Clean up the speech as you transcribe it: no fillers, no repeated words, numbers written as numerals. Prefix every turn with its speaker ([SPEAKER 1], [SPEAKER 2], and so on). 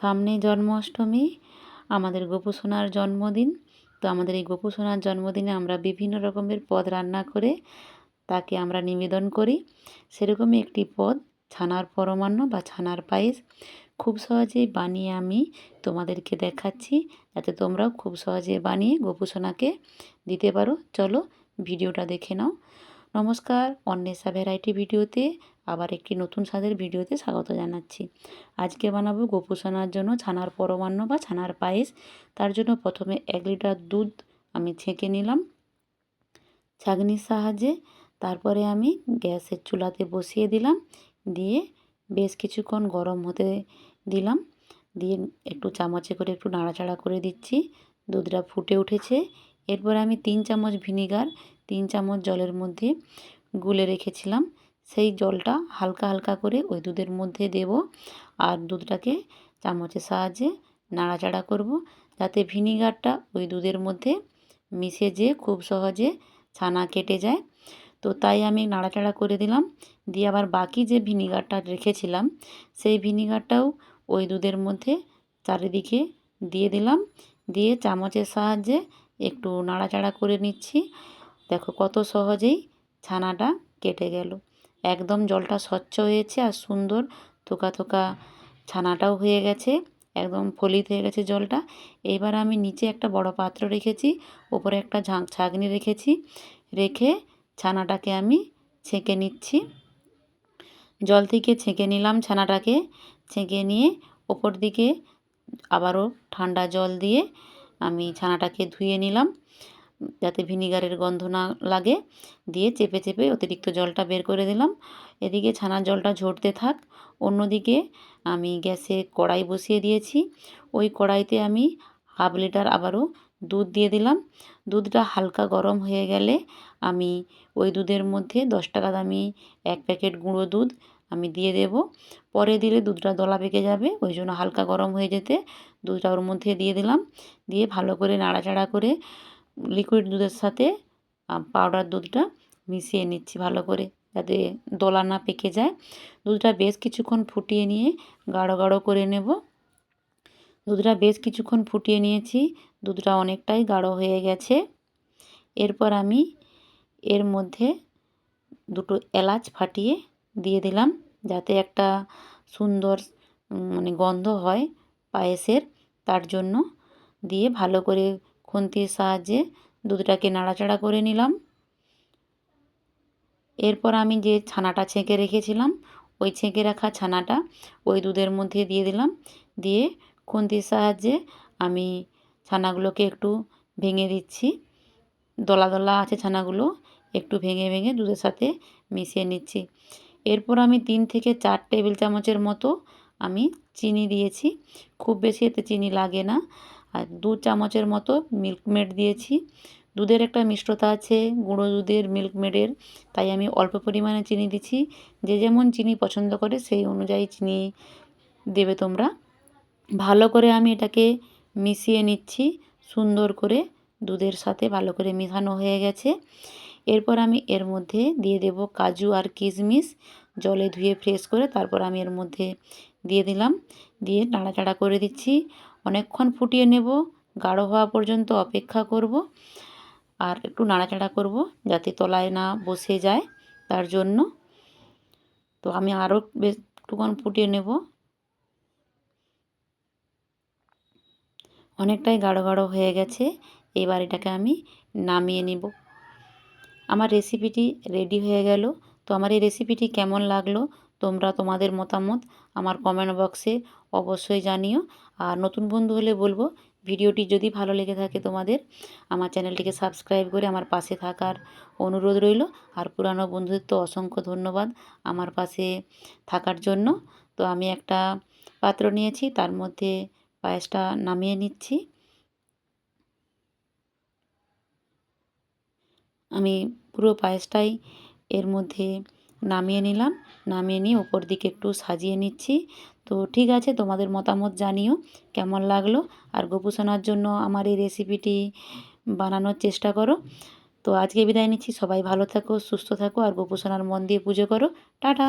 [SPEAKER 1] সামনে জন্মাষ্টমী, আমাদের গোপু সোনার জন্মদিন। তো আমাদের এই গোপু সোনার জন্মদিনে আমরা বিভিন্ন রকমের পদ রান্না করে তাকে আমরা নিবেদন করি। সেরকমই একটি পদ ছানার পরমান্ন বা ছানার পায়েস খুব সহজেই বানিয়ে আমি তোমাদেরকে দেখাচ্ছি, যাতে তোমরাও খুব সহজে বানিয়ে গোপু সোনাকে দিতে পারো। চলো ভিডিওটা দেখে নাও। নমস্কার, অন্বেষা ভ্যারাইটি ভিডিওতে আবার একটি নতুন স্বাদের ভিডিওতে স্বাগত জানাচ্ছি। আজকে বানাবো গোপু সোনার জন্য ছানার পরমান্ন বা ছানার পায়েস। তার জন্য প্রথমে 1 লিটার দুধ আমি ছেঁকে নিলাম ছাঁকনির সাহায্যে। তারপরে আমি গ্যাসের চুলাতে বসিয়ে দিলাম, দিয়ে বেশ কিছুক্ষণ গরম হতে দিলাম। দিয়ে একটু চামচে করে একটু নাড়াচাড়া করে দিচ্ছি। দুধটা ফুটে উঠেছে। এরপর আমি 3 চামচ ভিনিগার 3 চামচ জলের মধ্যে গুলে রেখেছিলাম, সেই জলটা হালকা হালকা করে ওই দুধের মধ্যে দেব। আর দুধটাকে চামচের সাহায্যে নাড়াচাড়া করব, যাতে ভিনিগারটা ওই দুধের মধ্যে মিশে যেয়ে খুব সহজে ছানা কেটে যায়। তো তাই আমি নাড়াচাড়া করে দিলাম। দিয়ে আবার বাকি যে ভিনিগারটা রেখেছিলাম সেই ভিনিগারটাও ওই দুধের মধ্যে চারিদিকে দিয়ে দিলাম। দিয়ে চামচের সাহায্যে একটু নাড়াচাড়া করে নিচ্ছি। দেখো কত সহজেই ছানাটা কেটে গেল। একদম জলটা স্বচ্ছ হয়েছে আর সুন্দর থোকা থোকা ছানাটাও হয়ে গেছে, একদম ফলিত হয়ে গেছে জলটা। এবার আমি নিচে একটা বড় পাত্র রেখেছি, ওপরে একটা ছাঁকনি রেখেছি। রেখে ছানাটাকে আমি ছেঁকে নিচ্ছি। জল থেকে ছেঁকে নিলাম ছানাটাকে। ছেঁকে নিয়ে ওপর দিকে আবারও ঠান্ডা জল দিয়ে আমি ছানাটাকে ধুয়ে নিলাম, যাতে ভিনিগারের গন্ধ না লাগে। দিয়ে চেপে চেপে অতিরিক্ত জলটা বের করে দিলাম। এদিকে ছানার জলটা ঝরতে থাক। অন্যদিকে আমি গ্যাসে কড়াই বসিয়ে দিয়েছি। ওই কড়াইতে আমি 1/2 লিটার আবারও দুধ দিয়ে দিলাম। দুধটা হালকা গরম হয়ে গেলে আমি ওই দুধের মধ্যে 10 টাকা দামি 1 প্যাকেট গুঁড়ো দুধ আমি দিয়ে দেব। পরে দিলে দুধটা দলা পেকে যাবে, ওই জন্য হালকা গরম হয়ে যেতে দুধটা ওর মধ্যে দিয়ে দিলাম। দিয়ে ভালো করে নাড়াচাড়া করে লিকুইড দুধের সাথে পাউডার দুধটা মিশিয়ে নিচ্ছি ভালো করে, যাতে দলা না পেকে যায়। দুধটা বেশ কিছুক্ষণ ফুটিয়ে নিয়ে গাঢ় গাঢ় করে নেব। দুধটা বেশ কিছুক্ষণ ফুটিয়ে নিয়েছি, দুধটা অনেকটাই গাঢ় হয়ে গেছে। এরপর আমি এর মধ্যে 2টো এলাচ ফাটিয়ে দিয়ে দিলাম, যাতে একটা সুন্দর মানে গন্ধ হয় পায়েসের, তার জন্য। দিয়ে ভালো করে খুন্তির সাহায্যে দুধটাকে নাড়াচাড়া করে নিলাম। এরপর আমি যে ছানাটা ছেঁকে রেখেছিলাম ওই ছেঁকে রাখা ছানাটা ওই দুধের মধ্যে দিয়ে দিলাম। দিয়ে খুন্তির সাহায্যে আমি ছানাগুলোকে একটু ভেঙে দিচ্ছি। দলা দলা আছে ছানাগুলো, একটু ভেঙে ভেঙে দুধের সাথে মিশিয়ে নিচ্ছি। এরপর আমি 3 থেকে 4 টেবিল চামচের মতো আমি চিনি দিয়েছি। খুব বেশি এতে চিনি লাগে না। আর 2 চামচের মতো মিল্ক মেড দিয়েছি। দুধের একটা মিষ্টতা আছে গুঁড়ো দুধের, মিল্ক মেডের, তাই আমি অল্প পরিমাণে চিনি দিচ্ছি। যে যেমন চিনি পছন্দ করে সেই অনুযায়ী চিনি দেবে তোমরা। ভালো করে আমি এটাকে মিশিয়ে নিচ্ছি সুন্দর করে। দুধের সাথে ভালো করে মেশানো হয়ে গেছে। এরপর আমি এর মধ্যে দিয়ে দেব কাজু আর কিশমিশ, জলে ধুয়ে ফ্রেশ করে তারপর আমি এর মধ্যে দিয়ে দিলাম। দিয়ে নাড়াচাড়া করে দিচ্ছি। অনেকক্ষণ ফুটিয়ে নেব, গাঢ় হওয়া পর্যন্ত অপেক্ষা করব। আর একটু নাড়াচাড়া করব যাতে তলায় না বসে যায়, তার জন্য। তো আমি আরও বেশ একটুক্ষণ ফুটিয়ে নেব। অনেকটাই গাঢ় গাঢ় হয়ে গেছে। এবার এটাকে আমি নামিয়ে নেব। আমার রেসিপিটি রেডি হয়ে গেল। তো আমার এই রেসিপিটি কেমন লাগলো তোমরা তোমাদের মতামত আমার কমেন্ট বক্সে অবশ্যই জানিও। আর নতুন বন্ধু হলে বলবো, ভিডিওটি যদি ভালো লেগে থাকে তোমাদের, আমার চ্যানেলটিকে সাবস্ক্রাইব করে আমার পাশে থাকার অনুরোধ রইল। আর পুরানো বন্ধুদের তো অসংখ্য ধন্যবাদ আমার পাশে থাকার জন্য। তো আমি একটা পাত্র নিয়েছি, তার মধ্যে পায়েসটা নামিয়ে নিচ্ছি। আমি পুরো পায়েসটাই এর মধ্যে নামিয়ে নিলাম। নামিয়ে নিয়ে উপর দিকে একটু সাজিয়ে নিচ্ছি। তো ঠিক আছে, তোমাদের মতামত জানিও কেমন লাগলো। আর গোপু সোনার জন্য আমার এই রেসিপিটি বানানোর চেষ্টা করো। তো আজকে বিদায় নিচ্ছি। সবাই ভালো থাকো, সুস্থ থাকো আর গোপু সোনার মন দিয়ে পুজো করো। টাটা।